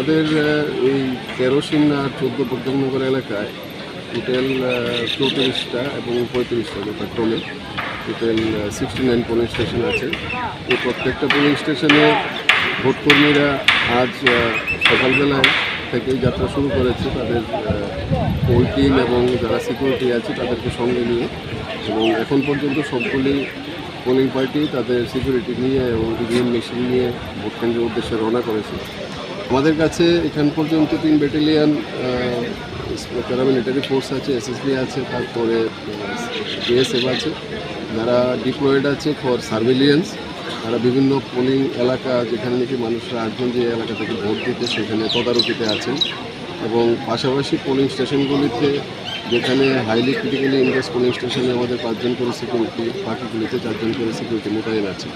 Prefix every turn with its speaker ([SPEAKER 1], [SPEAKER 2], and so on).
[SPEAKER 1] আমাদের এই কেরোসিন আর 14 প্রদ্যোতনগর এলাকায় টোটাল 34টা এবং 35টা যথাক্রমে টোটাল 69 পোলিং স্টেশন আছে। এই প্রত্যেকটা পোলিং স্টেশনে ভোটকর্মীরা আজ সকালবেলায় থেকেই যাত্রা শুরু করেছে তাদের পোল টিম এবং যারা সিকিউরিটি আছে তাদেরকে সঙ্গে নিয়ে, এবং এখন পর্যন্ত সবগুলি পোলিং পার্টি তাদের সিকিউরিটি নিয়ে এবং ইভিএম মেশিন নিয়ে ভোট কেন্দ্রের উদ্দেশ্যে রওনা করেছে। আমাদের কাছে এখান পর্যন্ত 3 ব্যাটালিয়ান প্যারামিলিটারি ফোর্স আছে, এসএসবি আছে, তারপরে বিএসএফ আছে, যারা ডিপ্লয়েড আছে ফর সার্ভেলিয়েন্স। তারা বিভিন্ন পোলিং এলাকা যেখানে নাকি মানুষরা আসবেন যে এলাকা থেকে ভোট দিতে সেখানে তদারকিতে আছেন, এবং পাশাপাশি পোলিং স্টেশনগুলিতে যেখানে হাইলি ক্রিটিক্যালি ইনভেস্ট পোলিং স্টেশনে আমাদের 5 জন করে সিকিউরিটি, বাকিগুলিতে 4 জন করে সিকিউরিটি মোতায়েন আছে।